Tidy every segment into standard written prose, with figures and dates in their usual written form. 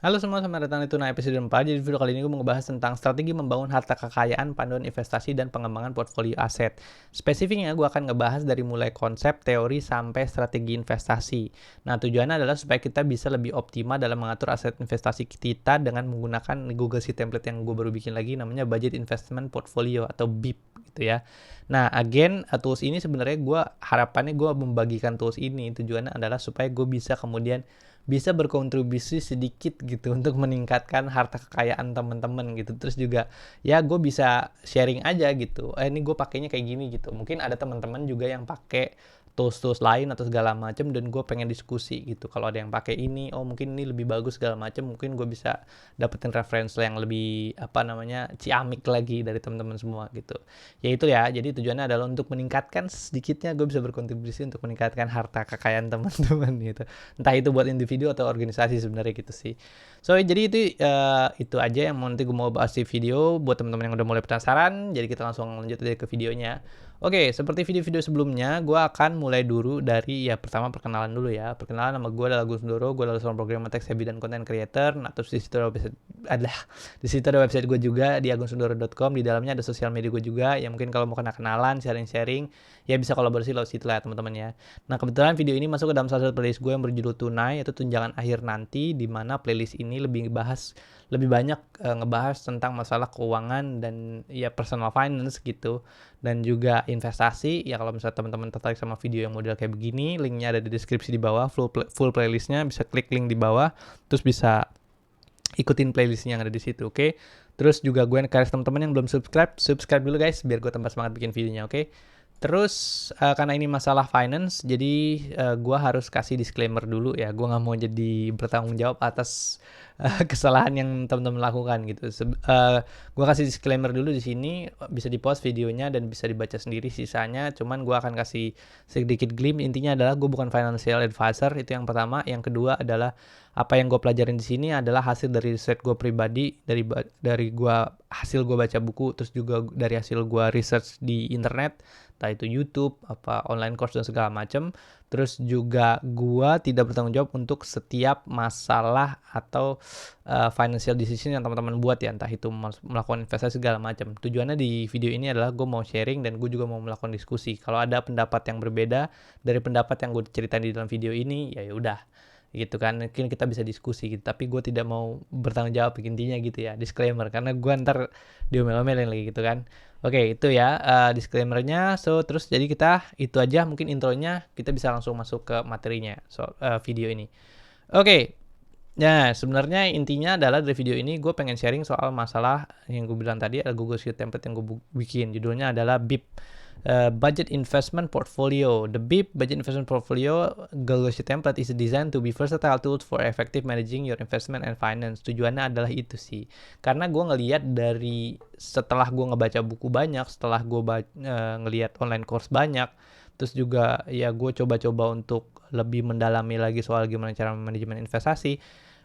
Halo semua, selamat datang di Tuna episode 4. Jadi video kali ini gue mau ngebahas tentang strategi membangun harta kekayaan, panduan investasi, dan pengembangan portfolio aset. Spesifiknya gue akan ngebahas dari mulai konsep, teori, sampai strategi investasi. Nah, tujuannya adalah supaya kita bisa lebih optimal dalam mengatur aset investasi kita dengan menggunakan Google Sheet template yang gue baru bikin lagi, namanya Budget Investment Portfolio atau BIP gitu ya. Nah, again, tools ini sebenarnya harapannya gue membagikan tools ini, tujuannya adalah supaya gue bisa kemudian bisa berkontribusi sedikit gitu untuk meningkatkan harta kekayaan teman-teman gitu. Terus juga ya gue bisa sharing aja gitu. Ini gue pakainya kayak gini gitu. Mungkin ada teman-teman juga yang pakai tools-tools lain atau segala macam dan gue pengen diskusi gitu. Kalau ada yang pakai ini, oh mungkin ini lebih bagus segala macam, mungkin gue bisa dapetin referensi yang lebih ciamik lagi dari teman-teman semua gitu. Ya itu ya. Jadi tujuannya adalah untuk meningkatkan sedikitnya gue bisa berkontribusi untuk meningkatkan harta kekayaan teman-teman gitu. Entah itu buat individu atau organisasi sebenarnya gitu sih. So jadi itu aja yang nanti gue mau bahas di video buat teman-teman yang udah mulai penasaran. Jadi kita langsung lanjut aja ke videonya. Oke, seperti video-video sebelumnya, gue akan mulai dulu dari ya pertama perkenalan dulu ya. Perkenalan, nama gue adalah Agus Ndoro, gue adalah seorang programmer tech savvy dan content creator. Nah, terus di situ ada website gue juga di agusndoro.com. Di dalamnya ada sosial media gue juga. Ya mungkin kalau mau kenalan, sharing-sharing, ya bisa kolaborasi lewat situ lah ya teman-teman ya. Nah, kebetulan video ini masuk ke dalam salah satu playlist gue yang berjudul Tunai, yaitu tunjangan akhir nanti, di mana playlist ini lebih banyak ngebahas tentang masalah keuangan dan ya personal finance gitu, dan juga investasi. Ya kalau misalnya teman-teman tertarik sama video yang model kayak begini, linknya ada di deskripsi di bawah, full playlistnya bisa klik link di bawah, terus bisa ikutin playlistnya yang ada di situ, oke? Terus juga gue encourage teman-teman yang belum subscribe dulu guys, biar gue tambah semangat bikin videonya, oke? Terus karena ini masalah finance, jadi gue harus kasih disclaimer dulu ya. Gue nggak mau jadi bertanggung jawab atas kesalahan yang teman-teman lakukan gitu. Gue kasih disclaimer dulu di sini, bisa di-pause videonya dan bisa dibaca sendiri sisanya. Cuman gue akan kasih sedikit glimpse. Intinya adalah gue bukan financial advisor, itu yang pertama. Yang kedua adalah apa yang gue pelajarin di sini adalah hasil dari riset gue pribadi, dari hasil gue baca buku, terus juga dari hasil gue research di internet, entah itu YouTube, online course dan segala macam. Terus juga gua tidak bertanggung jawab untuk setiap masalah atau financial decision yang teman-teman buat ya, entah itu melakukan investasi segala macam. Tujuannya di video ini adalah gue mau sharing dan gue juga mau melakukan diskusi. Kalau ada pendapat yang berbeda dari pendapat yang gue ceritain di dalam video ini, ya udah gitu kan, mungkin kita bisa diskusi gitu, tapi gue tidak mau bertanggung jawab, intinya gitu ya, disclaimer, karena gue ntar diomel-omelin lagi gitu kan. Oke, itu ya disclaimernya. So terus jadi kita itu aja mungkin intronya, kita bisa langsung masuk ke materinya video ini. Oke. Nah, sebenarnya intinya adalah dari video ini gue pengen sharing soal masalah yang gue bilang tadi, ada Google Sheet template yang gue bikin. Judulnya adalah BIP, Budget Investment Portfolio. The BIP Budget Investment Portfolio Google Sheet template is designed to be versatile tools for effective managing your investment and finance. Tujuannya adalah itu sih. Karena gue ngelihat dari setelah gue ngebaca buku banyak, setelah gue ngelihat online course banyak, terus juga ya gue coba-coba untuk lebih mendalami lagi soal gimana cara manajemen investasi.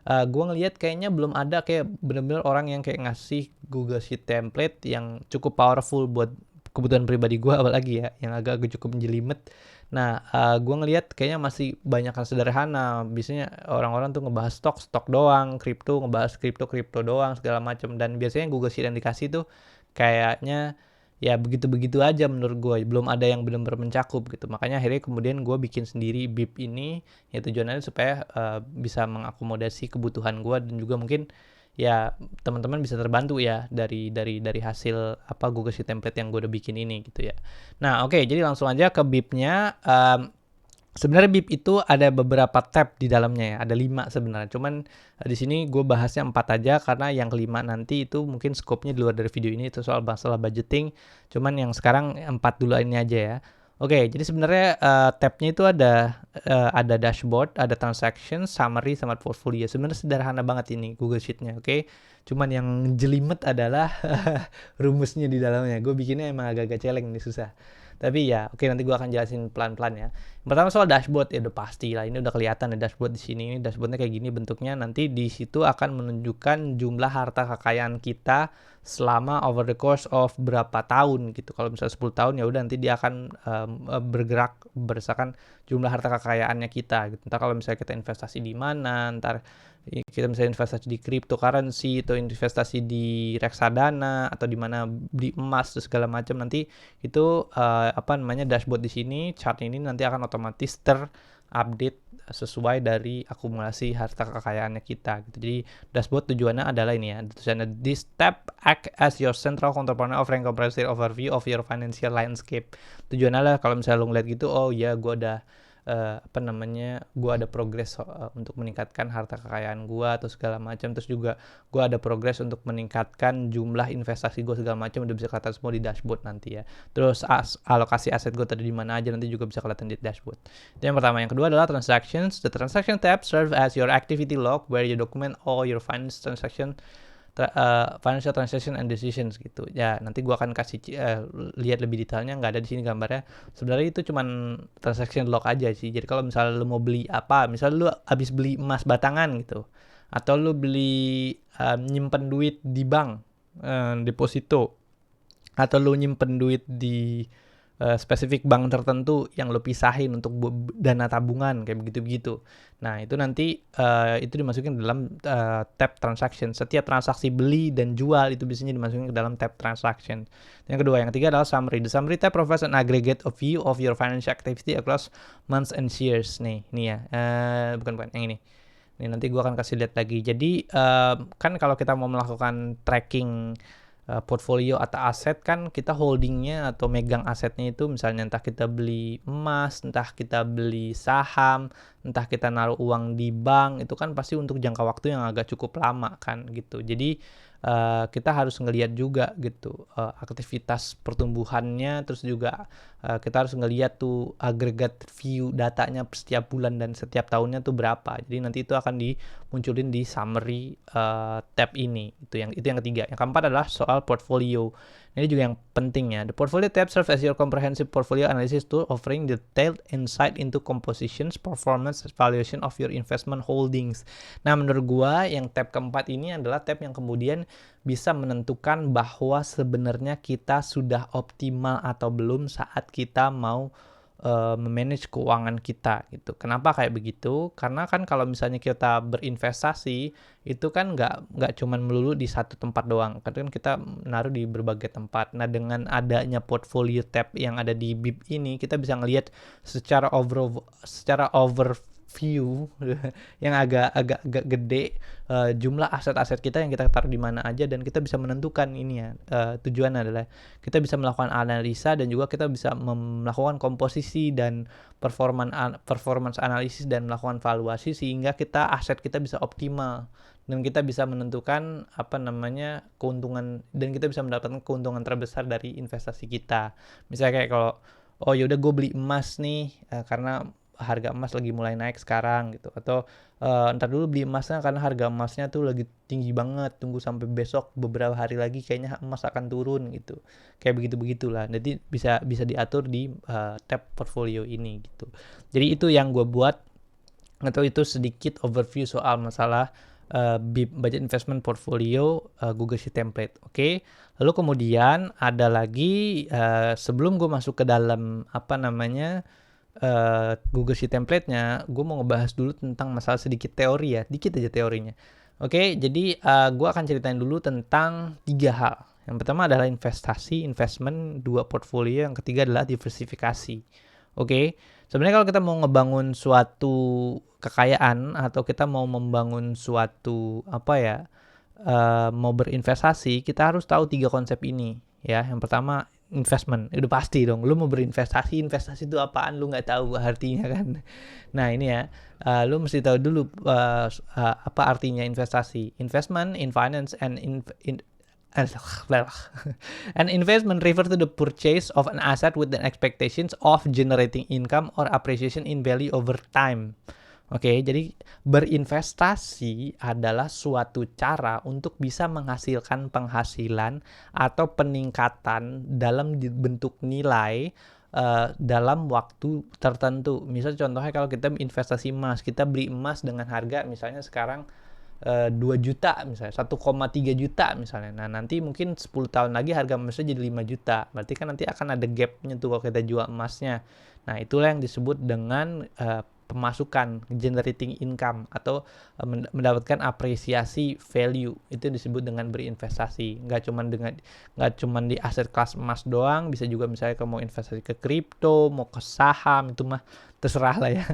Gue ngelihat kayaknya belum ada kayak bener-bener orang yang kayak ngasih Google Sheet template yang cukup powerful buat kebutuhan pribadi gue, apalagi ya yang agak cukup menjelimet. Nah, gue ngelihat kayaknya masih banyak yang sederhana. Biasanya orang-orang tuh ngebahas stok doang, ngebahas kripto doang segala macam, dan biasanya Google Sheet yang dikasih tuh kayaknya ya begitu-begitu aja menurut gue, belum ada yang benar-benar mencakup gitu. Makanya akhirnya kemudian gue bikin sendiri BIP ini, ya tujuannya supaya bisa mengakomodasi kebutuhan gue, dan juga mungkin ya teman-teman bisa terbantu ya dari hasil Google Sheet template yang gue udah bikin ini gitu ya. Nah oke, jadi langsung aja ke BIP-nya. Sebenarnya BIP itu ada beberapa tab di dalamnya ya, ada 5 sebenarnya. Cuman di sini gue bahasnya 4 aja karena yang kelima nanti itu mungkin skopnya di luar dari video ini, itu soal masalah budgeting. Cuman yang sekarang 4 dulu ini aja ya. Oke, jadi sebenarnya tabnya itu ada dashboard, ada transaction, summary, sama portfolio. Sebenarnya sederhana banget ini Google Sheet-nya, oke. Cuman yang jelimet adalah rumusnya di dalamnya. Gue bikinnya emang agak-agak celeng nih, susah. Tapi ya, oke, nanti gue akan jelasin pelan-pelan ya. Pertama soal dashboard, ya udah pasti lah. Ini udah kelihatan ya dashboard di sini. Ini dashboardnya kayak gini bentuknya. Nanti di situ akan menunjukkan jumlah harta kekayaan kita selama over the course of berapa tahun gitu. Kalau misalnya 10 tahun ya udah nanti dia akan bergerak berdasarkan jumlah harta kekayaannya kita gitu. Ntar kalau misalnya kita investasi di mana, ntar kita misalnya investasi di cryptocurrency atau investasi di reksadana atau di mana beli emas terus segala macam, nanti itu dashboard di sini, chart ini nanti akan otomatis terupdate sesuai dari akumulasi harta kekayaannya kita gitu. Jadi dashboard tujuannya adalah ini ya, tujuannya this tab act as your central counterpart offering comprehensive overview of your financial landscape. Tujuannya adalah kalau misalnya lo ngeliat gitu, oh ya gue udah gue ada progres untuk meningkatkan harta kekayaan gue atau segala macam, terus juga gue ada progres untuk meningkatkan jumlah investasi gue segala macam, udah bisa kelihatan semua di dashboard nanti ya. Terus alokasi aset gue tadi di mana aja nanti juga bisa kelihatan di dashboard. Itu yang pertama. Yang kedua adalah transactions. The transaction tab serve as your activity log where you document all your financial transaction and decisions gitu ya. Nanti gua akan kasih lihat lebih detailnya, nggak ada di sini gambarnya. Sebenarnya itu cuman transaction log aja sih. Jadi kalau misalnya lu mau beli apa, misalnya lu habis beli emas batangan gitu, atau lu beli nyimpen duit di bank, deposito, atau lu nyimpen duit di spesifik bank tertentu yang lo pisahin untuk dana tabungan kayak begitu-begitu. Nah itu nanti itu dimasukin dalam tab transaction. Setiap transaksi beli dan jual itu biasanya dimasukin ke dalam tab transaction. Yang kedua, yang ketiga adalah summary. The summary tab provides an aggregate of view of your financial activity across months and years. Nih ya, bukan yang ini. Ini nanti gue akan kasih lihat lagi. Jadi kan kalau kita mau melakukan tracking portfolio atau aset, kan kita holdingnya atau megang asetnya itu misalnya entah kita beli emas, entah kita beli saham, entah kita naruh uang di bank, itu kan pasti untuk jangka waktu yang agak cukup lama kan gitu. Jadi kita harus ngelihat juga gitu aktivitas pertumbuhannya, terus juga kita harus ngelihat tuh agregat view datanya setiap bulan dan setiap tahunnya tuh berapa. Jadi nanti itu akan dimunculin di summary tab ini. Itu yang ketiga. Yang keempat adalah soal portfolio. Ini juga yang penting ya. The portfolio tab serves as your comprehensive portfolio analysis tool, offering detailed insight into compositions, performance, valuation of your investment holdings. Nah, menurut gua yang tab keempat ini adalah tab yang kemudian bisa menentukan bahwa sebenarnya kita sudah optimal atau belum saat kita mau memanage keuangan kita gitu. Kenapa kayak begitu? Karena kan kalau misalnya kita berinvestasi itu kan nggak cuman melulu di satu tempat doang. Kan kita naruh di berbagai tempat. Nah, dengan adanya portfolio tab yang ada di BIP ini, kita bisa ngelihat secara overview yang agak gede jumlah aset-aset kita yang kita taruh di mana aja, dan kita bisa menentukan ini ya. Tujuannya adalah kita bisa melakukan analisa dan juga kita bisa melakukan komposisi dan performance analisis dan melakukan valuasi sehingga aset kita bisa optimal dan kita bisa menentukan keuntungan, dan kita bisa mendapatkan keuntungan terbesar dari investasi kita. Misalnya kayak kalau yaudah gue beli emas nih karena harga emas lagi mulai naik sekarang gitu, atau ntar dulu beli emasnya karena harga emasnya tuh lagi tinggi banget, tunggu sampai besok beberapa hari lagi kayaknya emas akan turun gitu, kayak begitulah. Jadi bisa diatur di tab portfolio ini gitu. Jadi itu yang gue buat, atau itu sedikit overview soal masalah budget investment portfolio Google Sheet template. Oke. Lalu kemudian ada lagi sebelum gue masuk ke dalam Google Sheet template-nya, gue mau ngebahas dulu tentang masalah sedikit teori ya, dikit aja teorinya. Oke, jadi gue akan ceritain dulu tentang 3 hal. Yang pertama adalah investment, 2 portfolio, yang ketiga adalah diversifikasi. Oke, sebenarnya kalau kita mau ngebangun suatu kekayaan atau kita mau membangun suatu mau berinvestasi, kita harus tahu 3 konsep ini ya. Yang pertama investment, udah pasti dong. Lu mau berinvestasi, investasi itu apaan? Lu nggak tahu artinya kan? Nah ini ya, lu mesti tahu dulu apa artinya investasi. Investment in finance and an investment refer to the purchase of an asset with the expectations of generating income or appreciation in value over time. Oke, jadi berinvestasi adalah suatu cara untuk bisa menghasilkan penghasilan atau peningkatan dalam bentuk nilai dalam waktu tertentu. Misal contohnya kalau kita investasi emas, kita beli emas dengan harga misalnya sekarang 2 juta misalnya, 1,3 juta misalnya. Nah, nanti mungkin 10 tahun lagi harga emasnya jadi 5 juta. Berarti kan nanti akan ada gapnya tuh kalau kita jual emasnya. Nah, itulah yang disebut dengan pemasukan, generating income, atau mendapatkan apresiasi value. Itu disebut dengan berinvestasi. Nggak cuman di aset kelas emas doang, bisa juga misalnya kamu mau investasi ke kripto, mau ke saham, itu mah terserah lah ya.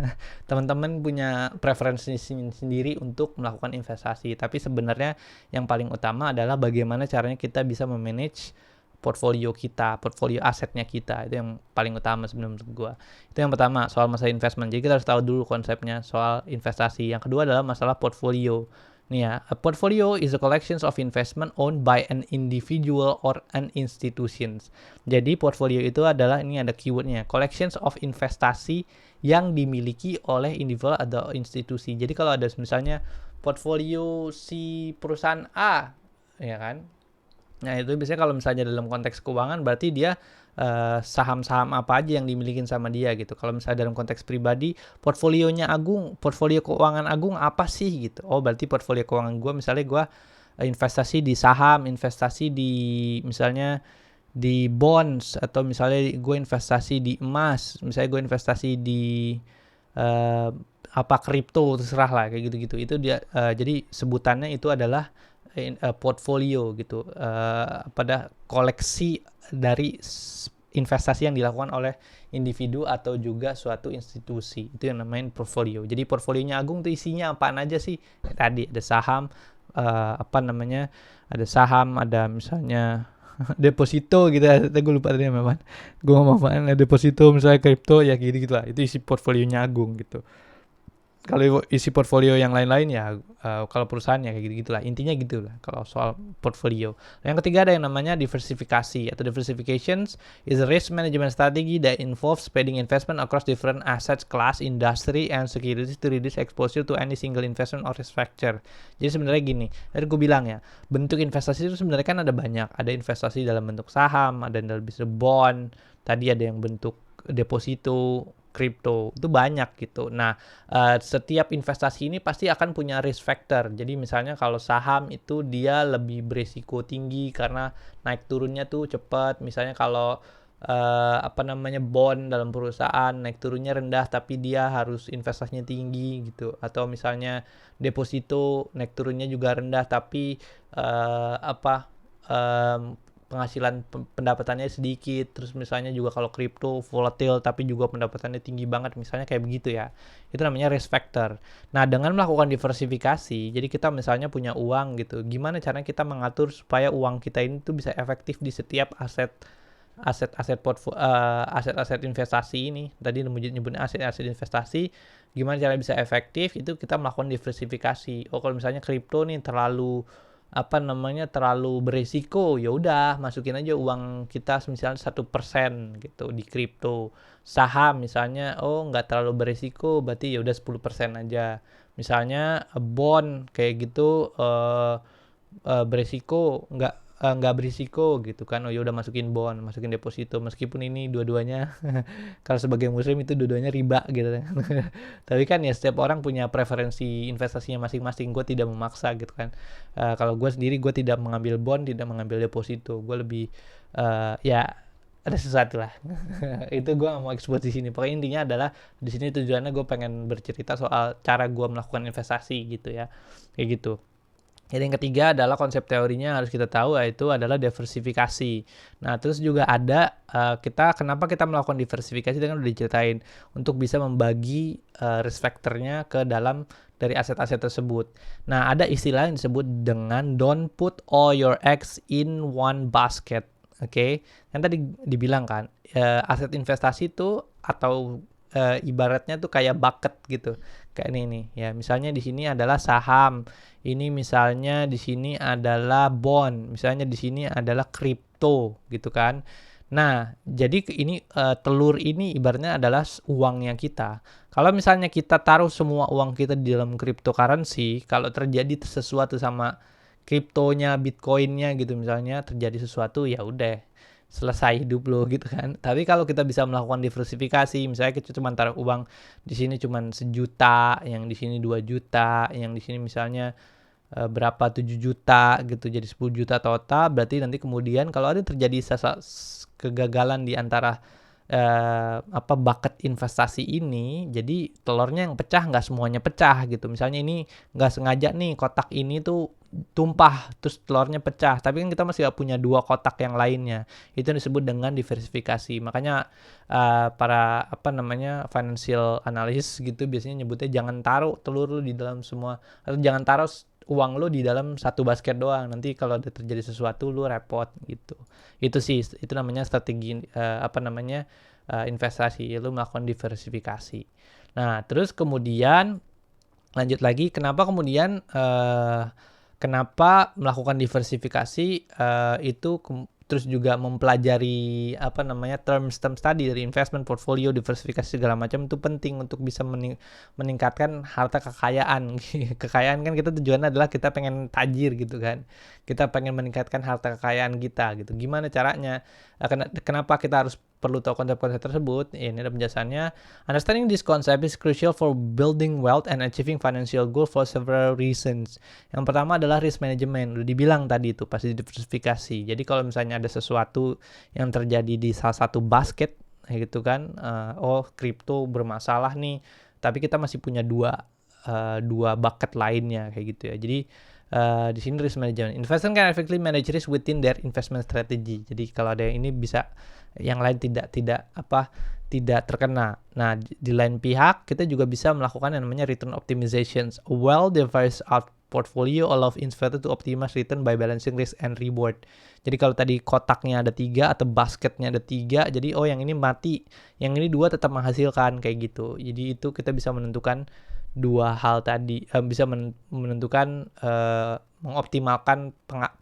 Teman-teman punya preferensi sendiri untuk melakukan investasi. Tapi sebenarnya yang paling utama adalah bagaimana caranya kita bisa memanage portfolio kita, portfolio asetnya kita. Itu yang paling utama sebenarnya menurut gue. Itu yang pertama, soal masalah investment. Jadi kita harus tahu dulu konsepnya soal investasi. Yang kedua adalah masalah portfolio. Nih ya, a portfolio is a collection of investment owned by an individual or an institutions. Jadi portfolio itu adalah, ini ada keywordnya, collections of investasi yang dimiliki oleh individual atau institusi. Jadi kalau ada misalnya portfolio si perusahaan A, ya kan? Nah, itu biasanya kalau misalnya dalam konteks keuangan berarti dia saham-saham apa aja yang dimiliki sama dia gitu. Kalau misalnya dalam konteks pribadi, portfolionya Agung, portfolio keuangan Agung apa sih gitu. Oh, berarti portfolio keuangan gue misalnya gue investasi di saham, investasi di misalnya di bonds, atau misalnya gue investasi di emas, misalnya gue investasi di apa kripto, terserah lah kayak gitu-gitu. Itu dia jadi sebutannya itu adalah portfolio gitu, pada koleksi dari investasi yang dilakukan oleh individu atau juga suatu institusi. Itu yang namanya portfolio. Jadi portfolionya Agung tuh isinya apaan aja sih? Tadi ada saham, apa namanya, ada saham, ada misalnya deposito gitu ya. Gue lupa tadi apa. Gue ngomong apaan, ada deposito misalnya kripto ya gitu-gitu lah. Itu isi portfolionya Agung gitu. Kalau isi portfolio yang lain-lain ya kalau perusahaan ya kayak gitu-gitulah. Intinya gitulah kalau soal portfolio. Yang ketiga ada yang namanya diversifikasi atau diversifications is a risk management strategy that involves spreading investment across different assets class, industry, and securities to reduce exposure to any single investment or risk factor. Jadi sebenarnya gini, tadi gue bilang ya, bentuk investasi itu sebenarnya kan ada banyak. Ada investasi dalam bentuk saham, ada dalam bentuk bond, tadi ada yang bentuk deposito, kripto, itu banyak gitu. Nah, setiap investasi ini pasti akan punya risk factor. Jadi misalnya kalau saham itu dia lebih berisiko tinggi karena naik turunnya tuh cepat. Misalnya kalau apa namanya bond dalam perusahaan naik turunnya rendah tapi dia harus investasinya tinggi gitu. Atau misalnya deposito naik turunnya juga rendah tapi apa penghasilan pendapatannya sedikit. Terus misalnya juga kalau kripto volatil tapi juga pendapatannya tinggi banget, misalnya kayak begitu ya. Itu namanya risk factor. Nah, dengan melakukan diversifikasi, jadi kita misalnya punya uang gitu. Gimana caranya kita mengatur supaya uang kita ini tuh bisa efektif di setiap aset-aset investasi ini. Tadi nyebutnya aset-aset investasi. Gimana caranya bisa efektif? Itu kita melakukan diversifikasi. Oh, kalau misalnya kripto nih terlalu beresiko, ya udah masukin aja uang kita misalnya 1% gitu di kripto. Saham misalnya nggak terlalu beresiko, berarti ya udah 10% aja. Misalnya bond kayak gitu beresiko, nggak berisiko gitu kan. Oh ya udah masukin bond, masukin deposito, meskipun ini dua-duanya kalau sebagai muslim itu dua-duanya riba gitu kan. Tapi kan ya setiap orang punya preferensi investasinya masing-masing. Gue tidak memaksa gitu kan. Kalau gue sendiri, gue tidak mengambil bond, tidak mengambil deposito. Gue lebih ya ada sesuatu lah. Itu gue gak mau expose di sini. Pokoknya intinya adalah di sini tujuannya gue pengen bercerita soal cara gue melakukan investasi gitu ya, kayak gitu. Jadi yang ketiga adalah konsep teorinya harus kita tahu, yaitu adalah diversifikasi. Nah, terus juga ada kenapa kita melakukan diversifikasi, itu kan udah diceritain, untuk bisa membagi risk factor-nya ke dalam dari aset-aset tersebut. Nah, ada istilah yang disebut dengan don't put all your eggs in one basket. Oke, yang tadi dibilang kan, aset investasi itu atau ibaratnya tuh kayak bucket gitu. Kayak ini nih, ya misalnya di sini adalah saham, ini misalnya di sini adalah bond, misalnya di sini adalah kripto gitu kan. Nah, jadi ini telur ini ibaratnya adalah uangnya kita. Kalau misalnya kita taruh semua uang kita di dalam cryptocurrency, kalau terjadi sesuatu sama kriptonya, bitcoinnya gitu misalnya, terjadi sesuatu, ya udah selesai hidup lo gitu kan. Tapi kalau kita bisa melakukan diversifikasi, misalnya kita cuma taruh uang di sini cuma 1 juta, yang di sini 2 juta, yang di sini misalnya berapa 7 juta gitu, jadi 10 juta total. Berarti nanti kemudian kalau ada terjadi kegagalan di antara bucket investasi ini, jadi telurnya yang pecah nggak semuanya pecah gitu. Misalnya ini nggak sengaja nih kotak ini tuh tumpah terus telurnya pecah, tapi kan kita masih punya 2 kotak yang lainnya. Itu disebut dengan diversifikasi. Makanya para financial analyst gitu biasanya nyebutnya jangan taruh telur lu di dalam semua, atau jangan taruh uang lu di dalam satu basket doang. Nanti kalau ada terjadi sesuatu lu repot gitu. Itu sih, itu namanya strategi investasi, lu melakukan diversifikasi. Nah, terus kemudian lanjut lagi, kenapa melakukan diversifikasi itu terus juga mempelajari term tadi dari investment portfolio, diversifikasi segala macam itu penting untuk bisa meningkatkan harta kekayaan. Kekayaan kan kita tujuannya adalah kita pengen tajir gitu kan. Kita pengen meningkatkan harta kekayaan kita gitu. Gimana caranya? Kenapa kita harus perlu tahu konsep-konsep tersebut? Ini ada penjelasannya. Understanding this concept is crucial for building wealth and achieving financial goals for several reasons. Yang pertama adalah risk management. Udah dibilang tadi itu pasti diversifikasi. Jadi kalau misalnya ada sesuatu yang terjadi di salah satu basket gitu kan, kripto bermasalah nih, tapi kita masih punya dua bucket lainnya kayak gitu ya. Jadi di sini risk management. Investor can effectively manage risk within their investment strategy. Jadi kalau ada yang ini bisa, yang lain tidak terkena. Nah, di lain pihak kita juga bisa melakukan yang namanya return optimizations. A well-diversified portfolio allows investor to optimize return by balancing risk and reward. Jadi kalau tadi kotaknya ada 3 atau basketnya ada 3, jadi yang ini mati, yang ini 2 tetap menghasilkan kayak gitu. Jadi itu kita bisa menentukan dua hal tadi, bisa menentukan mengoptimalkan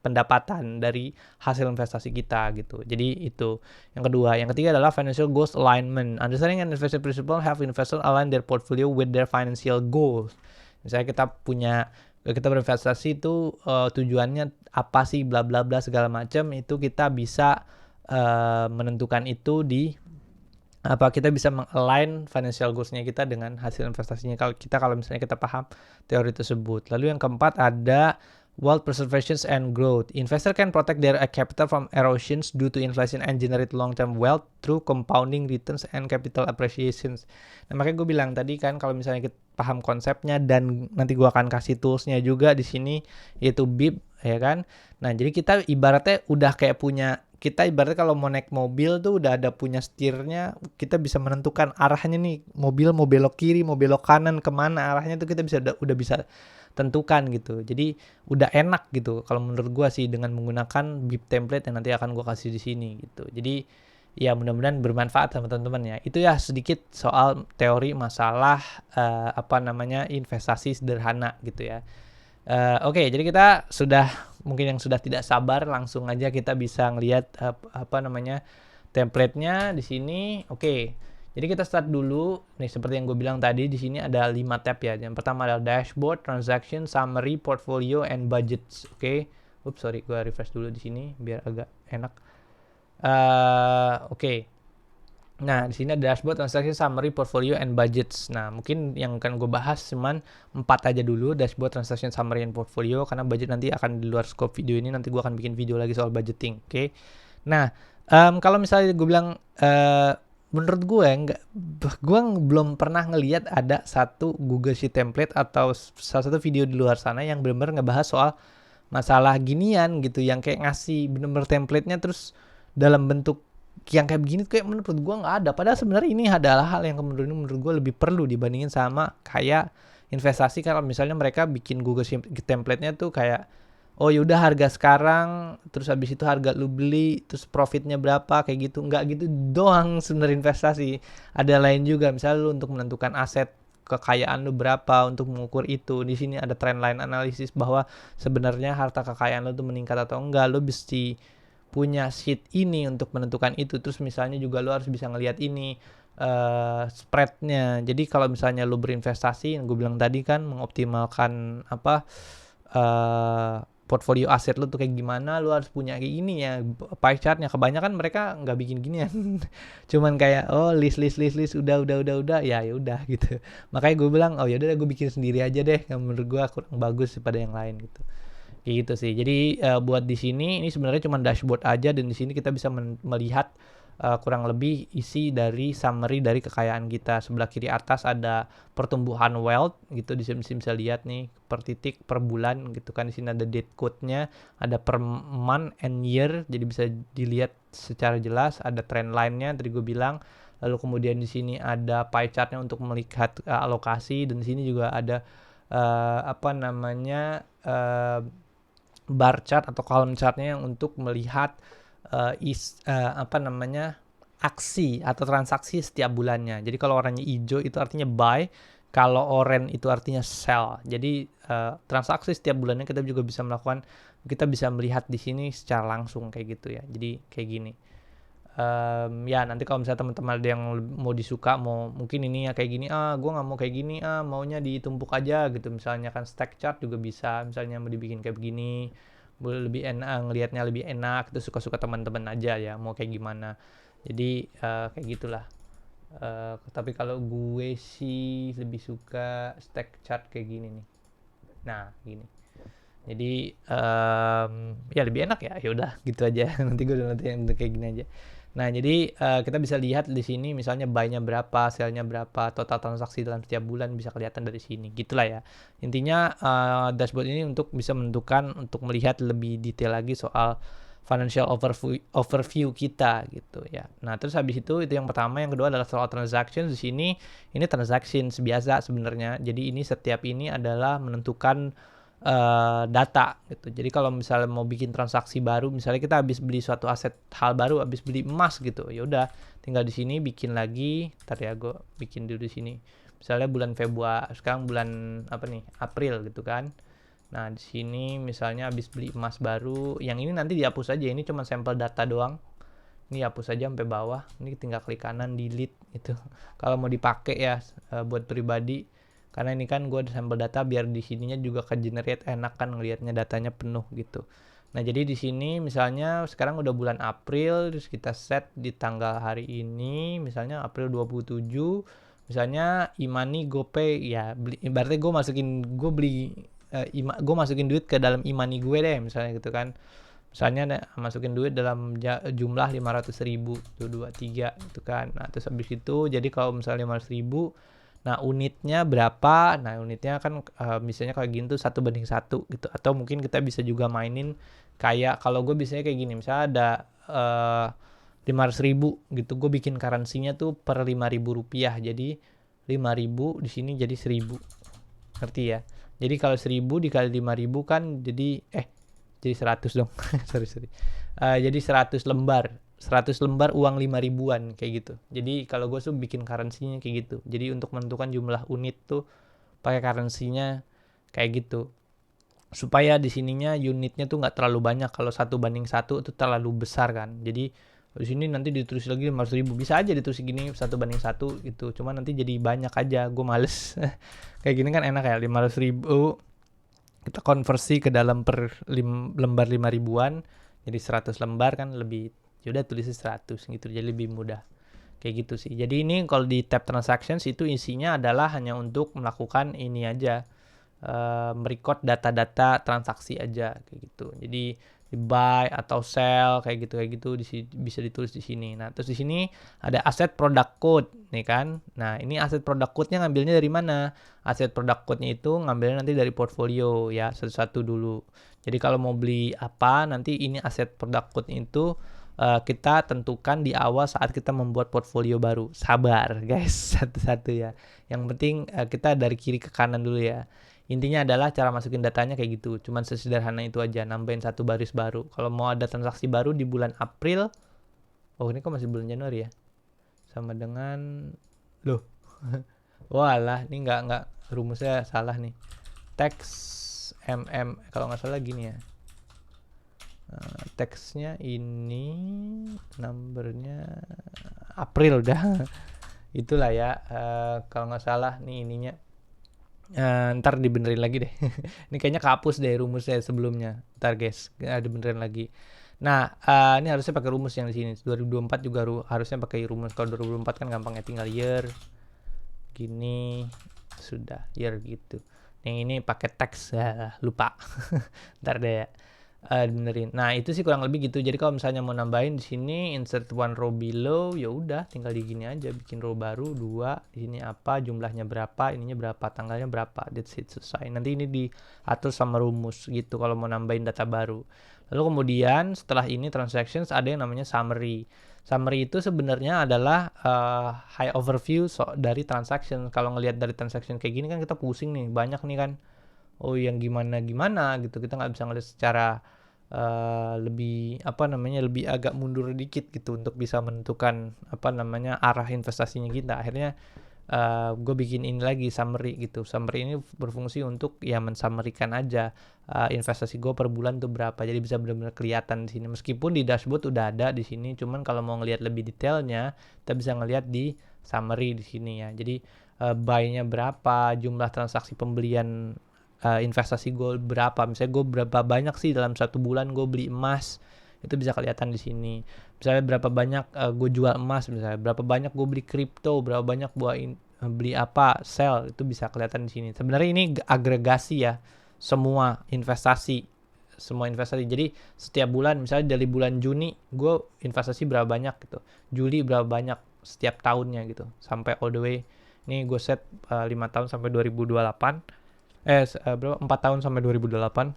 pendapatan dari hasil investasi kita gitu. Jadi itu yang kedua. Yang ketiga adalah financial goals alignment. Understanding and investment principle have investors align their portfolio with their financial goals. Misalnya kita berinvestasi itu tujuannya apa sih, bla bla bla segala macam, itu kita bisa menentukan itu kita bisa meng-align financial goals-nya kita dengan hasil investasinya kalau misalnya kita paham teori tersebut. Lalu yang keempat ada wealth preservation and growth. Investor can protect their capital from erosions due to inflation and generate long-term wealth through compounding returns and capital appreciations. Nah, makanya gue bilang tadi kan kalau misalnya kita paham konsepnya, dan nanti gue akan kasih toolsnya juga di sini, yaitu BIP, ya kan. Nah, jadi kita ibaratnya kalau mau naik mobil tuh udah ada punya setirnya, kita bisa menentukan arahnya nih, mobil mau belok kiri, mau belok kanan, kemana arahnya tuh kita udah bisa tentukan gitu. Jadi udah enak gitu kalau menurut gua sih dengan menggunakan BIP template yang nanti akan gua kasih di sini gitu. Jadi ya mudah-mudahan bermanfaat sama teman-teman ya. Itu ya sedikit soal teori masalah investasi sederhana gitu ya. Oke, jadi kita mungkin yang sudah tidak sabar, langsung aja kita bisa ngelihat template-nya di sini. Oke. Jadi kita start dulu. Nih seperti yang gue bilang tadi, di sini ada 5 tab ya. Yang pertama adalah dashboard, transaction, summary, portfolio, and budgets. Oke. Oops, sorry, gue refresh dulu di sini biar agak enak. Oke. Nah, di sini ada dashboard, transaction, summary, portfolio, and budgets. Nah, mungkin yang akan gue bahas cuman 4 aja dulu, dashboard, transaction, summary, and portfolio, karena budget nanti akan di luar scope video ini, nanti gue akan bikin video lagi soal budgeting, oke? Nah, kalau misalnya gue bilang, menurut gue belum pernah ngelihat ada satu Google Sheet template atau salah satu video di luar sana yang benar-benar ngebahas soal masalah ginian gitu, yang kayak ngasih benar-benar template-nya terus dalam bentuk yang kayak begini, kayak menurut gue nggak ada. Padahal sebenarnya ini adalah hal yang menurut gue lebih perlu dibandingin sama kayak investasi. Kalau misalnya mereka bikin Google Sheet template-nya tuh kayak, oh yaudah harga sekarang, terus habis itu harga lu beli, terus profitnya berapa, kayak gitu. Nggak gitu doang sebenarnya investasi. Ada lain juga, misalnya lu untuk menentukan aset kekayaan lu berapa, untuk mengukur itu. Di sini ada trendline analysis bahwa sebenarnya harta kekayaan lu tuh meningkat atau enggak. Lu mesti punya sheet ini untuk menentukan itu. Terus misalnya juga lu harus bisa ngelihat ini spreadnya. Jadi kalau misalnya lu berinvestasi, yang gue bilang tadi kan, mengoptimalkan portfolio aset lu tuh kayak gimana, lu harus punya kayak gini ya, pie chartnya. Kebanyakan mereka nggak bikin gini ya. Cuman kayak list udah ya udah gitu. Makanya gue bilang ya udah gue bikin sendiri aja deh, yang menurut gue kurang bagus daripada yang lain gitu. Kayak gitu sih. Jadi buat di sini ini sebenarnya cuma dashboard aja, dan di sini kita bisa melihat kurang lebih isi dari summary dari kekayaan kita. Sebelah kiri atas ada pertumbuhan wealth gitu, di sini bisa lihat nih per titik per bulan gitu kan. Di sini ada date code-nya, ada per month and year, jadi bisa dilihat secara jelas. Ada trend line-nya tadi gue bilang. Lalu kemudian di sini ada pie chart-nya untuk melihat alokasi, dan di sini juga ada bar chart atau column chart-nya yang untuk melihat aksi atau transaksi setiap bulannya. Jadi kalau oranye hijau itu artinya buy, kalau oranye itu artinya sell. Jadi transaksi setiap bulannya kita juga bisa melakukan, kita bisa melihat di sini secara langsung kayak gitu ya. Jadi kayak gini. Ya nanti kalau misalnya teman-teman ada yang mau disuka, mau mungkin ini ya kayak gini, gue nggak mau kayak gini, maunya ditumpuk aja gitu. Misalnya kan stack chart juga bisa, misalnya mau dibikin kayak begini, lebih enak, ngelihatnya lebih enak, itu suka-suka teman-teman aja ya, mau kayak gimana. Jadi kayak gitulah. Tapi kalau gue sih lebih suka stack chart kayak gini nih. Nah gini. Jadi ya lebih enak ya. Ya udah gitu aja. Nanti gue nanti yang kayak gini aja. Nah, jadi kita bisa lihat di sini misalnya buy-nya berapa, sell-nya berapa, total transaksi dalam setiap bulan bisa kelihatan dari sini. Gitulah ya. Intinya dashboard ini untuk bisa menentukan, untuk melihat lebih detail lagi soal financial overview kita gitu ya. Nah, terus habis itu yang pertama, yang kedua adalah soal transaction. Di sini ini transaction biasa sebenarnya. Jadi ini setiap ini adalah menentukan data gitu. Jadi kalau misalnya mau bikin transaksi baru, misalnya kita habis beli suatu aset hal baru, habis beli emas gitu, ya udah tinggal di sini bikin lagi. Ntar ya gue bikin dulu di sini. Misalnya bulan Februari, sekarang bulan apa nih? April gitu kan. Nah di sini misalnya habis beli emas baru, yang ini nanti dihapus aja. Ini cuma sampel data doang. Ini hapus aja sampai bawah. Ini tinggal klik kanan delete gitu. Kalau mau dipakai ya buat pribadi. Karena ini kan gue ada sampel data, biar di sininya juga ke generate enak kan ngelihatnya datanya penuh gitu. Nah jadi di sini misalnya sekarang udah bulan April, terus kita set di tanggal hari ini, misalnya April 27, misalnya e-money GoPay ya, ibaratnya gue masukin duit ke dalam e-money gue deh misalnya gitu kan. Misalnya masukin duit dalam jumlah 500.000 tuh 23 gitu kan. Nah terus habis itu jadi kalau misalnya 500.000, nah unitnya berapa, nah unitnya kan misalnya kayak gini tuh 1:1 gitu. Atau mungkin kita bisa juga mainin kayak, kalau gue biasanya kayak gini, misalnya ada 500.000 gitu, gue bikin currency-nya tuh per 5.000 rupiah. Jadi 5.000 di sini jadi 1.000, ngerti ya. Jadi kalau 1.000 dikali 5.000 kan jadi 100 dong. sorry. Jadi 100 lembar uang 5.000-an kayak gitu. Jadi kalau gue tuh bikin currency-nya kayak gitu. Jadi untuk menentukan jumlah unit tuh pakai currency-nya kayak gitu. Supaya di sininya unitnya tuh nggak terlalu banyak. Kalau 1:1 itu terlalu besar kan. Jadi di sini nanti ditulis lagi 500.000. Bisa aja ditulis gini 1:1 gitu. Cuma nanti jadi banyak aja. Gue males. Kayak gini kan enak ya, 500.000 kita konversi ke dalam per lembar 5.000-an. Jadi 100 lembar kan lebih, udah tulisnya 100 gitu, jadi lebih mudah kayak gitu sih. Jadi ini kalau di tab transactions itu isinya adalah hanya untuk melakukan ini aja, merecord data-data transaksi aja kayak gitu. Jadi di buy atau sell kayak gitu bisa ditulis di sini. Nah terus di sini ada aset product code nih kan. Nah ini aset product code-nya ngambilnya dari mana? Aset product code-nya itu ngambilnya nanti dari portfolio ya, satu-satu dulu. Jadi kalau mau beli apa, nanti ini aset product code itu kita tentukan di awal saat kita membuat portfolio baru. Sabar guys, satu-satu ya. Yang penting kita dari kiri ke kanan dulu ya. Intinya adalah cara masukin datanya kayak gitu. Cuman sesederhana itu aja, nambahin satu baris baru. Kalau mau ada transaksi baru di bulan April, oh ini kok masih bulan Januari ya? Sama dengan, loh, walah, ini nggak rumusnya salah nih. Tax kalau nggak salah gini ya. Teksnya ini numbernya April udah. Itulah ya, kalau nggak salah nih ininya. Ntar dibenerin lagi deh. Ini kayaknya kehapus deh rumusnya sebelumnya. Ntar guys, dibenerin lagi. Nah, ini harusnya pakai rumus yang di sini. 2024 juga harusnya pakai rumus. Kalau 2024 kan gampangnya tinggal year. Gini, sudah year gitu. Yang ini pakai teks, lupa. Ntar deh ya. Benerin. Nah, itu sih kurang lebih gitu. Jadi kalau misalnya mau nambahin di sini insert one row below, ya udah tinggal di gini aja, bikin row baru 2, di sini apa, jumlahnya berapa, ininya berapa, tanggalnya berapa. That's it, selesai. Nanti ini diatur sama rumus gitu kalau mau nambahin data baru. Lalu kemudian setelah ini transactions ada yang namanya summary. Summary itu sebenarnya adalah high overview dari transaction. Kalau ngelihat dari transaction kayak gini kan kita pusing nih, banyak nih kan. Oh, yang gimana gitu, kita nggak bisa ngeliat secara lebih lebih agak mundur dikit gitu untuk bisa menentukan arah investasinya kita. Akhirnya gue bikin ini lagi summary gitu. Summary ini berfungsi untuk ya mensummarikan aja investasi gue per bulan tuh berapa. Jadi bisa benar-benar kelihatan di sini. Meskipun di dashboard udah ada di sini, cuman kalau mau ngelihat lebih detailnya, kita bisa ngelihat di summary di sini ya. Jadi buy-nya berapa, jumlah transaksi pembelian investasi gue berapa, misalnya gue berapa banyak sih dalam satu bulan gue beli emas, itu bisa kelihatan di sini. Misalnya berapa banyak gue jual emas, misalnya berapa banyak gue beli kripto, berapa banyak gue beli sell, itu bisa kelihatan di sini. Sebenarnya ini agregasi ya, semua investasi. Jadi setiap bulan, misalnya dari bulan Juni gue investasi berapa banyak gitu, Juli berapa banyak setiap tahunnya gitu, sampai all the way. Ini gue set 5 tahun sampai 2028. 4 tahun sampai 2008,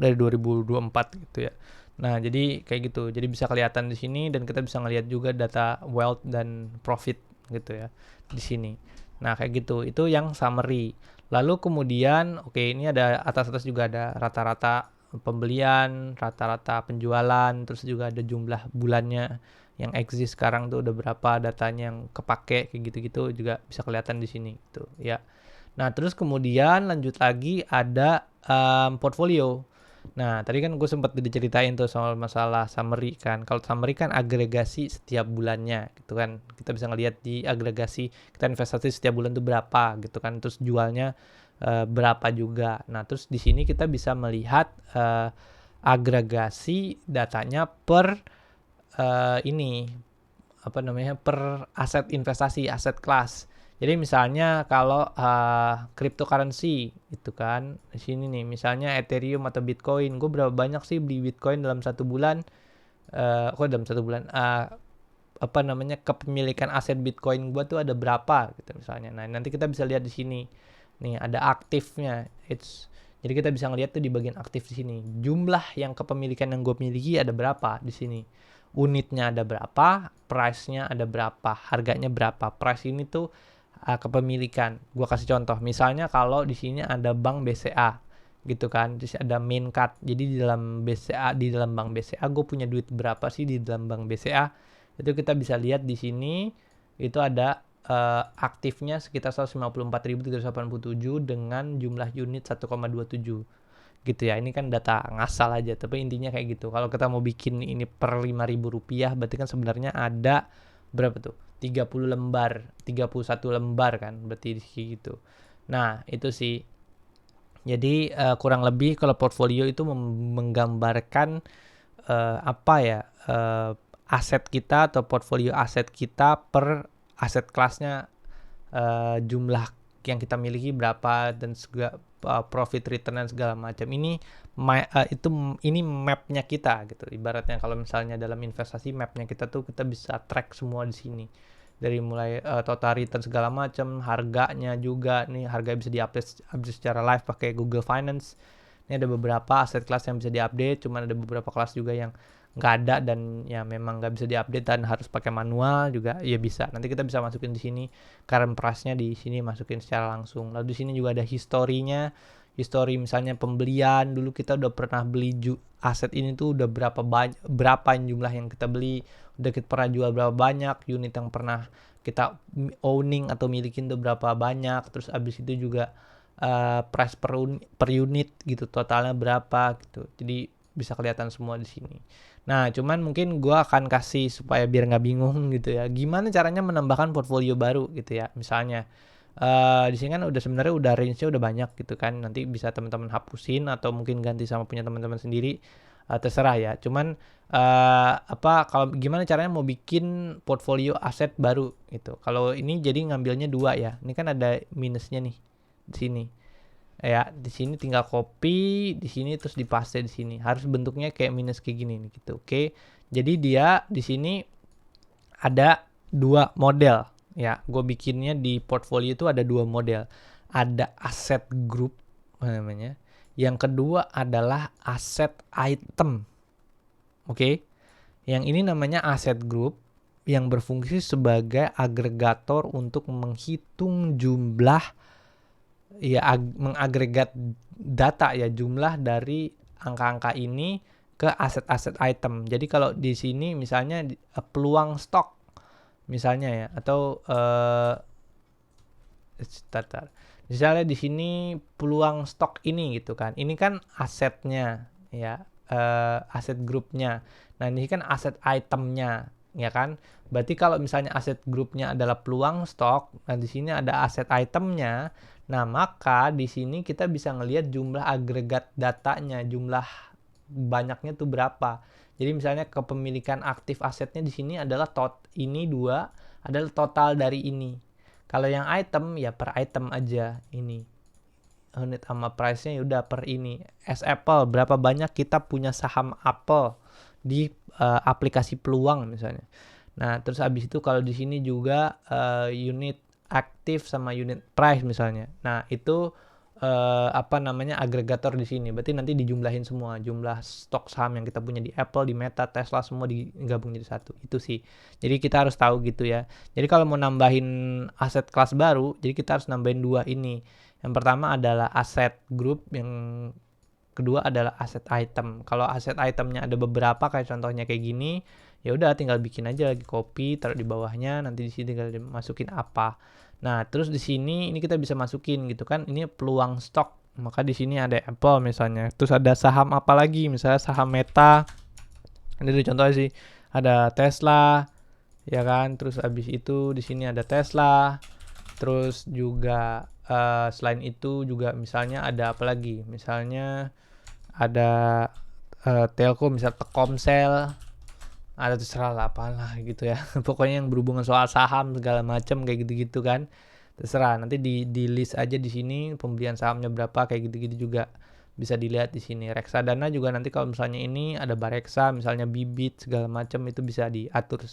dari 2024 gitu ya. Nah, jadi kayak gitu. Jadi bisa kelihatan di sini dan kita bisa ngelihat juga data wealth dan profit gitu ya di sini. Nah, kayak gitu. Itu yang summary. Lalu kemudian ini ada atas-atas juga ada rata-rata pembelian, rata-rata penjualan, terus juga ada jumlah bulannya yang exist sekarang tuh udah berapa datanya yang kepake, kayak gitu-gitu juga bisa kelihatan di sini gitu ya. Nah, terus kemudian lanjut lagi ada portfolio. Nah, tadi kan gue sempat diceritain tuh soal masalah summary kan. Kalau summary kan agregasi setiap bulannya gitu kan. Kita bisa ngelihat di agregasi kita investasi setiap bulan tuh berapa gitu kan. Terus jualnya berapa juga. Nah, terus di sini kita bisa melihat agregasi datanya per per aset investasi, aset kelas. Jadi misalnya kalau cryptocurrency itu kan di sini nih, misalnya Ethereum atau Bitcoin, gue berapa banyak sih beli Bitcoin dalam satu bulan? Kepemilikan aset Bitcoin gue tuh ada berapa gitu misalnya. Nah, nanti kita bisa lihat di sini. Nih ada aktifnya. Jadi kita bisa ngelihat tuh di bagian aktif di sini. Jumlah yang kepemilikan yang gue miliki ada berapa di sini. Unitnya ada berapa, price-nya ada berapa, harganya berapa. Price ini tuh kepemilikan. Gua kasih contoh, misalnya kalau di sini ada bank BCA gitu kan, terus ada main card. Jadi di dalam bank BCA gue punya duit berapa sih di dalam bank BCA? Itu kita bisa lihat di sini itu ada aktifnya sekitar 154.387 dengan jumlah unit 1,27 gitu ya. Ini kan data ngasal aja, tapi intinya kayak gitu. Kalau kita mau bikin ini per 5.000 rupiah, berarti kan sebenarnya ada berapa tuh? 30 lembar, 31 lembar kan, berarti gitu. Nah, itu sih. Jadi kurang lebih kalau portfolio itu menggambarkan aset kita atau portfolio aset kita per aset kelasnya, jumlah yang kita miliki berapa dan segala profit return dan segala macam. Ini mapnya kita gitu. Ibaratnya kalau misalnya dalam investasi mapnya kita tuh kita bisa track semua di sini. Dari mulai total return segala macam, harganya juga nih, harga bisa diupdate secara live pakai Google Finance. Ini ada beberapa aset kelas yang bisa diupdate, cuman ada beberapa kelas juga yang nggak ada dan ya memang nggak bisa diupdate dan harus pakai manual juga ya bisa. Nanti kita bisa masukin di sini current price-nya, di sini masukin secara langsung. Lalu di sini juga ada historinya. History misalnya pembelian, dulu kita udah pernah beli aset ini tuh udah berapa jumlah yang kita beli, udah kita pernah jual berapa banyak, unit yang pernah kita owning atau milikin tuh berapa banyak, terus abis itu juga price per unit gitu, totalnya berapa gitu. Jadi bisa kelihatan semua di sini. Nah, cuman mungkin gue akan kasih supaya biar nggak bingung gitu ya, gimana caranya menambahkan portfolio baru gitu ya. Misalnya di sini kan sebenarnya udah range-nya udah banyak gitu kan. Nanti bisa teman-teman hapusin atau mungkin ganti sama punya teman-teman sendiri, terserah ya. Cuman kalau gimana caranya mau bikin portfolio aset baru gitu. Kalau ini jadi ngambilnya 2 ya. Ini kan ada minusnya nih di sini. Ya, di sini tinggal copy, di sini terus dipaste di sini. Harus bentuknya kayak minus kayak gini nih gitu. Oke. Jadi dia di sini ada dua model. Ya, gue bikinnya di portfolio itu ada dua model. Ada asset group namanya. Yang kedua adalah asset item. Oke. Yang ini namanya asset group yang berfungsi sebagai agregator untuk menghitung jumlah, ya, mengagregat data, ya, jumlah dari angka-angka ini ke aset-aset item. Jadi kalau di sini misalnya peluang stok misalnya, ya, atau misalnya di sini peluang stok ini gitu kan. Ini kan asetnya, ya, aset grupnya. Nah, ini kan aset itemnya, ya kan. Berarti kalau misalnya aset grupnya adalah peluang stok, nah di sini ada aset itemnya. Nah, maka di sini kita bisa ngelihat jumlah agregat datanya, jumlah banyaknya tuh berapa. Jadi misalnya kepemilikan aktif asetnya di sini adalah ini 2 adalah total dari ini. Kalau yang item ya per item aja ini. Unit sama price-nya ya udah per ini. As Apple, berapa banyak kita punya saham Apple di aplikasi peluang misalnya. Nah, terus habis itu kalau di sini juga unit aktif sama unit price misalnya. Nah, itu apa namanya agregator di sini. Berarti nanti dijumlahin semua, jumlah stok saham yang kita punya di Apple, di Meta, Tesla semua digabung jadi satu. Itu sih. Jadi kita harus tahu gitu ya. Jadi kalau mau nambahin aset kelas baru, jadi kita harus nambahin dua ini. Yang pertama adalah aset group, yang kedua adalah aset item. Kalau aset itemnya ada beberapa kayak contohnya kayak gini, ya udah tinggal bikin aja lagi copy, taruh di bawahnya, nanti di sini tinggal dimasukin apa. Nah, terus di sini ini kita bisa masukin gitu kan. Ini peluang stok. Maka di sini ada Apple misalnya. Terus ada saham apa lagi? Misalnya saham Meta. Ini ada contohnya sih. Ada Tesla, ya kan. Terus habis itu di sini ada Tesla. Terus juga selain itu juga misalnya ada apa lagi? Misalnya ada telco, misal Telkomsel, ada terserah lah apalah gitu ya. Pokoknya yang berhubungan soal saham segala macam kayak gitu-gitu kan. Terserah, nanti di list aja di sini pembelian sahamnya berapa kayak gitu-gitu juga bisa dilihat di sini. Reksadana juga nanti kalau misalnya ini ada Bareksa, misalnya Bibit segala macam itu bisa diatur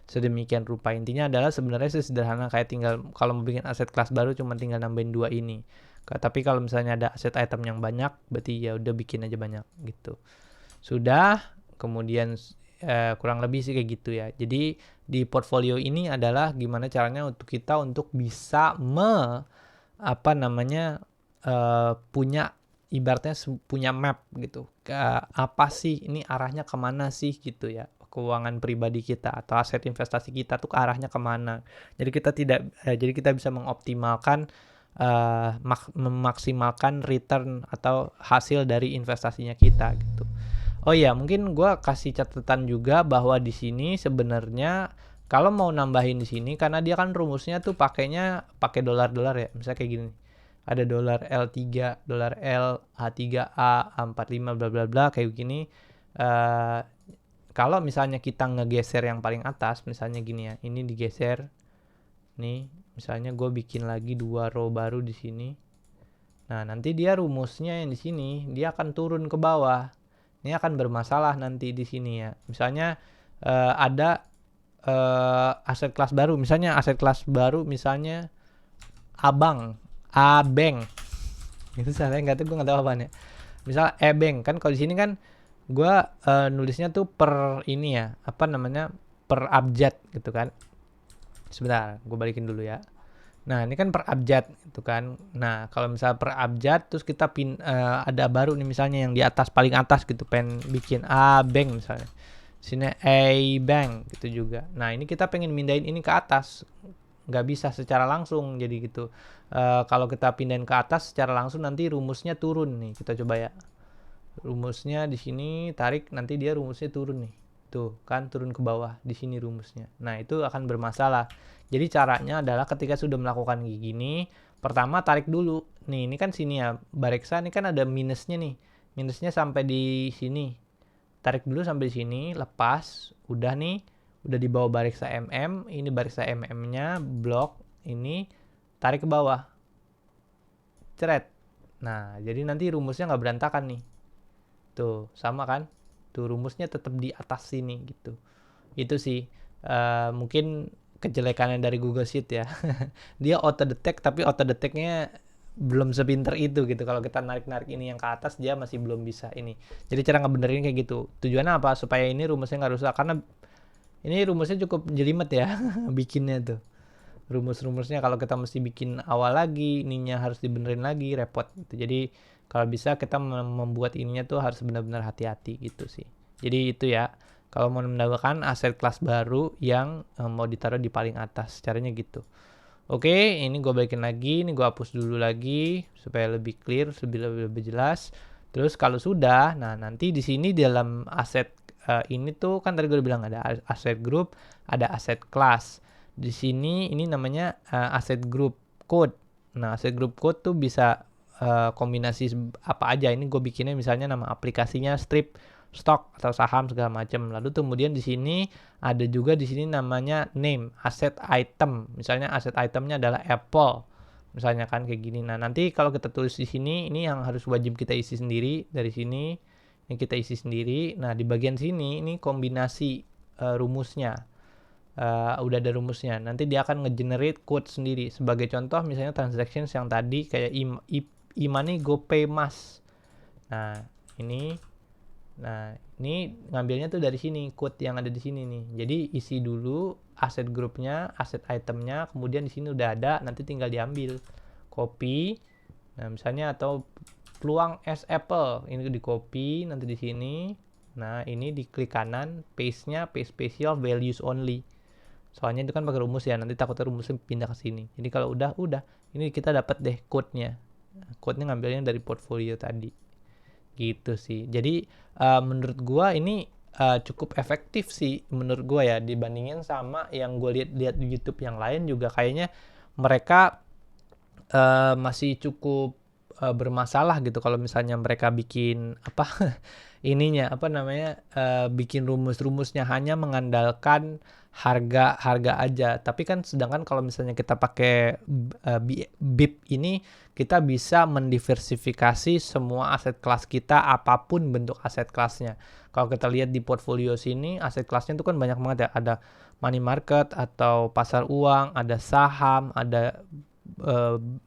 sedemikian rupa. Intinya adalah sebenarnya sederhana kayak tinggal kalau mau bikin aset kelas baru cuma tinggal nambahin dua ini. Tapi kalau misalnya ada aset item yang banyak, berarti ya udah bikin aja banyak gitu. Sudah, kemudian kurang lebih sih kayak gitu ya. Jadi di portfolio ini adalah gimana caranya untuk kita untuk bisa punya ibaratnya punya map gitu. Apa sih ini arahnya kemana sih gitu ya. Keuangan pribadi kita atau aset investasi kita tuh arahnya kemana. Jadi kita bisa mengoptimalkan memaksimalkan return atau hasil dari investasinya kita gitu. Oh iya, mungkin gue kasih catatan juga bahwa di sini sebenarnya kalau mau nambahin di sini karena dia kan rumusnya tuh pakai dolar-dolar ya. Misalnya kayak gini. Ada dolar L3, dolar L, H3A, A45 bla bla bla kayak begini. Kalau misalnya kita ngegeser yang paling atas, misalnya gini ya. Ini digeser. Nih, misalnya gue bikin lagi 2 row baru di sini. Nah, nanti dia rumusnya yang di sini dia akan turun ke bawah. Ini akan bermasalah nanti di sini ya. Misalnya ada aset kelas baru, misalnya aset kelas baru misalnya Abang, Abeng. Itu saya nggak tahu, gue nggak tahu apaan ya. Misal Ebeng kan kalau di sini kan gue nulisnya tuh per ini ya, apa namanya, per abjad gitu kan. Sebentar, gue balikin dulu ya. Nah, ini kan per abjad gitu kan. Nah, kalau misalnya per abjad terus kita ada baru nih misalnya yang di atas paling atas gitu pengen bikin A bank misalnya. Sini A bank gitu juga. Nah, ini kita pengen mindahin ini ke atas. Nggak bisa secara langsung jadi gitu. Kalau kita pindahin ke atas secara langsung nanti rumusnya turun nih. Kita coba ya. Rumusnya di sini tarik nanti dia rumusnya turun nih. Tuh kan turun ke bawah di sini rumusnya. Nah, itu akan bermasalah. Jadi caranya adalah ketika sudah melakukan gini, pertama tarik dulu. Nih, ini kan sini ya, Bareksa ini kan ada minusnya nih. Minusnya sampai di sini. Tarik dulu sampai di sini, lepas. Udah nih, udah di bawah Bareksa MM. Ini Bareksa MM-nya, blok ini tarik ke bawah. Ceret. Nah, jadi nanti rumusnya nggak berantakan nih. Tuh, sama kan? Tuh, rumusnya tetap di atas sini gitu. Itu sih mungkin kejelekannya dari Google Sheet ya. Dia auto detect, tapi auto detectnya belum sepinter itu gitu. Kalau kita narik-narik ini yang ke atas, dia masih belum bisa ini. Jadi cara ngebenerin kayak gitu. Tujuannya apa? Supaya ini rumusnya nggak rusak. Karena ini rumusnya cukup jelimet ya bikinnya tuh. Rumus-rumusnya kalau kita mesti bikin awal lagi, ininya harus dibenerin lagi, repot gitu. Jadi kalau bisa kita membuat ininya tuh harus benar-benar hati-hati gitu sih. Jadi itu ya, kalau mau menambahkan aset kelas baru yang mau ditaruh di paling atas, caranya gitu. Oke, ini gue balikin lagi, ini gue hapus dulu lagi supaya lebih clear, lebih jelas. Terus kalau sudah, nah nanti di sini dalam aset ini tuh kan tadi gue bilang ada aset group, ada aset class. Di sini ini namanya aset group code. Nah, aset group code tuh bisa kombinasi apa aja. Ini gue bikinnya misalnya nama aplikasinya strip, stock atau saham segala macam. Lalu kemudian di sini ada juga di sini namanya name, aset item. Misalnya aset itemnya adalah Apple. Misalnya kan kayak gini. Nah, nanti kalau kita tulis di sini, ini yang harus wajib kita isi sendiri dari sini. Yang kita isi sendiri. Nah, di bagian sini ini kombinasi rumusnya. Udah ada rumusnya. Nanti dia akan nge-generate code sendiri. Sebagai contoh misalnya transactions yang tadi kayak e-money GoPay Mas. Nah, ini ngambilnya tuh dari sini, code yang ada di sini nih. Jadi isi dulu aset grupnya, aset itemnya, kemudian di sini udah ada, nanti tinggal diambil. Copy. Nah, misalnya atau peluang as Apple, ini di copy nanti di sini. Nah, ini di klik kanan, paste-nya paste special values only. Soalnya itu kan pakai rumus ya, nanti takutnya rumusnya pindah ke sini. Jadi kalau udah, ini kita dapat deh code-nya. Code-nya ngambilnya dari portfolio tadi. Gitu sih. Jadi menurut gua ini cukup efektif sih menurut gua ya, dibandingin sama yang gua lihat di YouTube yang lain juga kayaknya mereka masih cukup bermasalah gitu kalau misalnya mereka bikin apa ininya apa namanya bikin rumus-rumusnya hanya mengandalkan harga aja. Tapi kan sedangkan kalau misalnya kita pakai BIP ini kita bisa mendiversifikasi semua aset kelas kita apapun bentuk aset kelasnya. Kalau kita lihat di portfolio sini aset kelasnya itu kan banyak banget ya. Ada money market atau pasar uang, ada saham, ada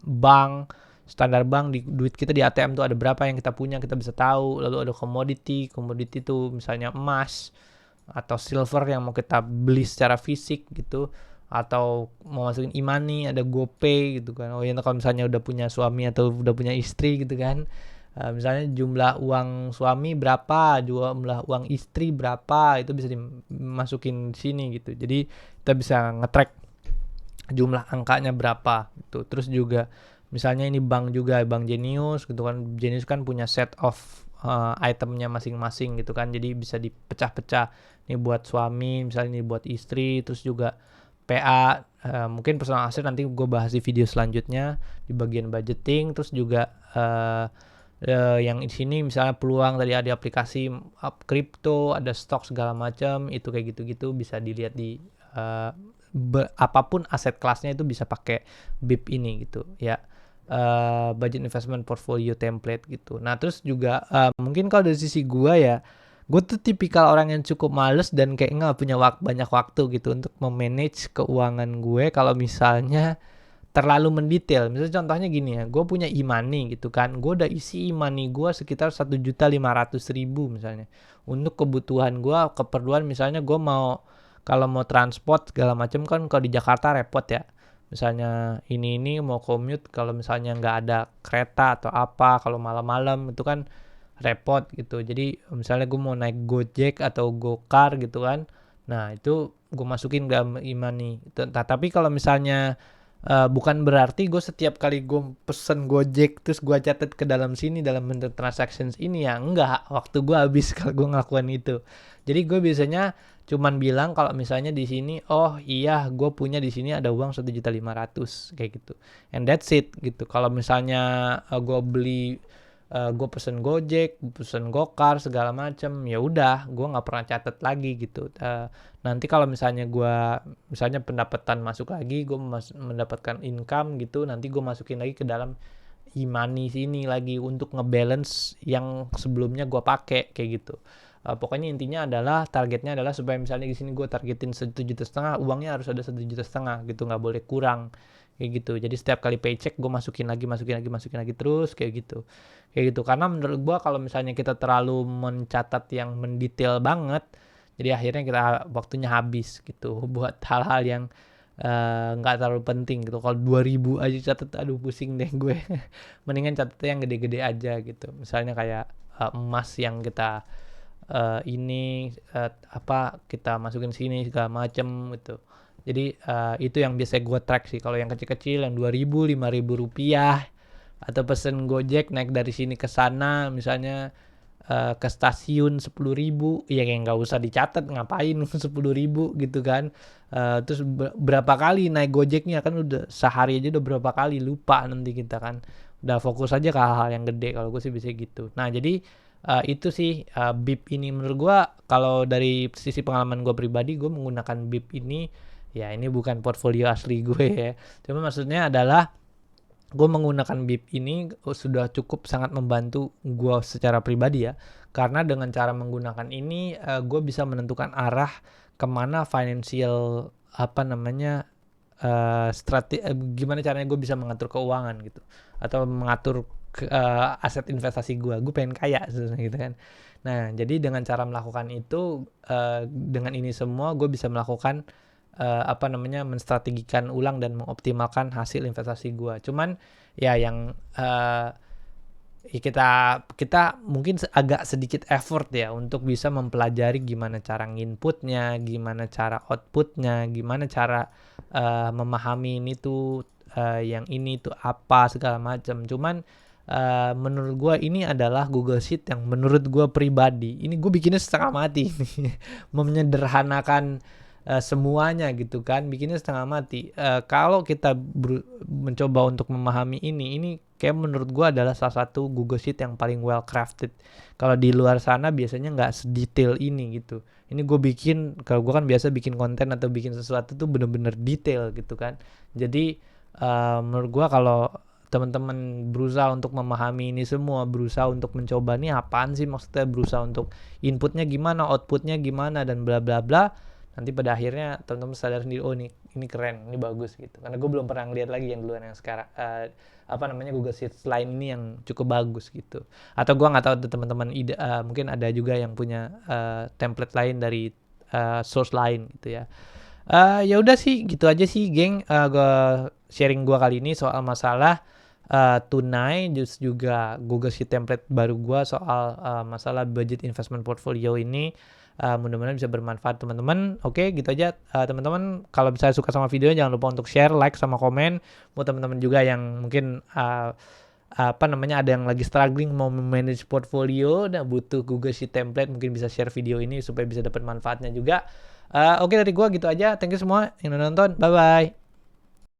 bank, standar bank, di duit kita di ATM tuh ada berapa yang kita punya, kita bisa tahu. Lalu ada komoditi tuh misalnya emas atau silver yang mau kita beli secara fisik gitu, atau mau masukin e-money, ada GoPay gitu kan. Oh ya, kalau misalnya udah punya suami atau udah punya istri gitu kan, misalnya jumlah uang suami berapa, jumlah uang istri berapa, itu bisa dimasukin sini gitu. Jadi kita bisa nge-track jumlah angkanya berapa gitu. Terus juga misalnya ini bank juga, Bank Jenius gitu kan. Jenius kan punya set of itemnya masing-masing gitu kan. Jadi bisa dipecah-pecah. Ini buat suami, misalnya ini buat istri, terus juga PA, mungkin personal asset nanti gue bahas di video selanjutnya di bagian budgeting. Terus juga yang di sini misalnya peluang tadi ada aplikasi kripto, ada stok segala macam, itu kayak gitu-gitu bisa dilihat di apapun aset kelasnya itu bisa pakai BIP ini gitu ya. Budget investment portfolio template gitu. Nah, terus juga mungkin kalau dari sisi gua ya, gue tuh tipikal orang yang cukup males dan kayak nggak punya banyak waktu gitu untuk memanage keuangan gue kalau misalnya terlalu mendetail. Misalnya contohnya gini ya, gue punya e-money gitu kan, gue udah isi e-money gue sekitar 1.500.000 misalnya untuk kebutuhan gue, keperluan misalnya gue mau kalau mau transport segala macam kan kalau di Jakarta repot ya. Misalnya ini mau commute kalau misalnya nggak ada kereta atau apa, kalau malam-malam itu kan repot gitu. Jadi misalnya gue mau naik Gojek atau Gokar gitu kan. Nah, itu gue masukin ke e-money. Tapi kalau misalnya bukan berarti gue setiap kali gue pesen Gojek terus gue catat ke dalam sini dalam bentuk transactions ini ya, enggak, waktu gue habis kalau gue ngelakuin itu. Jadi gue biasanya cuman bilang kalau misalnya di sini, oh iya gue punya di sini ada uang 1.500.000 kayak gitu, and that's it gitu. Kalau misalnya gue beli gue pesen Gojek, pesen Gokar segala macem, ya udah gue nggak pernah catat lagi gitu. Nanti kalau misalnya pendapatan masuk lagi, gue mendapatkan income gitu, nanti gue masukin lagi ke dalam e-money sini lagi untuk ngebalance yang sebelumnya gue pakai kayak gitu. Pokoknya intinya adalah targetnya adalah supaya misalnya di sini gue targetin 1,5 juta, uangnya harus ada 1,5 juta gitu, nggak boleh kurang kayak gitu. Jadi setiap kali paycheck gue masukin lagi terus kayak gitu. Karena menurut gue kalau misalnya kita terlalu mencatat yang mendetail banget, jadi akhirnya kita waktunya habis gitu buat hal-hal yang nggak terlalu penting gitu. Kalau 2.000 aja catat, aduh pusing deh gue. Mendingan catatnya yang gede-gede aja gitu. Misalnya kayak emas yang kita kita masukin sini segala macem gitu. Jadi itu yang biasa gue track sih. Kalau yang kecil-kecil yang 2.000, 5.000 rupiah atau pesen Gojek naik dari sini ke sana misalnya ke stasiun 10.000, ya kayak nggak usah dicatat, ngapain 10.000 gitu kan. Terus berapa kali naik Gojeknya kan, udah sehari aja udah berapa kali, lupa nanti kita kan. Udah fokus aja ke hal-hal yang gede, kalau gue sih bisa gitu. Nah jadi itu sih BIP ini menurut gue, kalau dari sisi pengalaman gue pribadi, gue menggunakan BIP ini, ya ini bukan portfolio asli gue ya, cuma maksudnya adalah gue menggunakan BIP ini sudah cukup sangat membantu gue secara pribadi ya, karena dengan cara menggunakan ini gue bisa menentukan arah kemana financial gimana caranya gue bisa mengatur keuangan gitu, atau mengatur aset investasi gue pengen kaya sebenarnya gitu kan. Nah jadi dengan cara melakukan itu, dengan ini semua gue bisa melakukan menstrategikan ulang dan mengoptimalkan hasil investasi gue. Cuman ya yang kita mungkin agak sedikit effort ya untuk bisa mempelajari gimana cara nginputnya, gimana cara outputnya, gimana cara memahami ini tuh yang ini tuh apa segala macam. Cuman menurut gue ini adalah Google Sheet yang menurut gue pribadi, ini gue bikinnya setengah mati menyederhanakan semuanya gitu kan, bikinnya setengah mati. Kalau kita mencoba untuk memahami ini kayak menurut gue adalah salah satu Google Sheet yang paling well crafted. Kalau di luar sana biasanya nggak sedetail ini gitu. Ini gue bikin, kalau gue kan biasa bikin konten atau bikin sesuatu tuh bener-bener detail gitu kan. Jadi menurut gue kalau teman-teman berusaha untuk memahami ini semua, berusaha untuk mencoba nih apaan sih maksudnya, berusaha untuk inputnya gimana, outputnya gimana, dan bla bla bla, nanti pada akhirnya teman-teman sadar sendiri, oh nih ini keren, ini bagus gitu. Karena gue belum pernah ngeliat lagi yang duluan yang sekarang Google Sheets lain ini yang cukup bagus gitu. Atau gue nggak tahu teman-teman mungkin ada juga yang punya template lain dari source lain gitu ya. Ya udah sih gitu aja sih geng, sharing gue kali ini soal masalah tunai, juga Google Sheet template baru gue soal masalah budget investment portfolio ini. Mudah-mudahan bisa bermanfaat teman-teman. Oke, gitu aja teman-teman. Kalau misalnya suka sama videonya, jangan lupa untuk share, like, sama komen. Buat teman-teman juga yang mungkin ada yang lagi struggling mau manage portfolio dan butuh Google Sheet template, mungkin bisa share video ini supaya bisa dapat manfaatnya juga. Oke, dari gue gitu aja. Thank you semua yang udah nonton. Bye bye.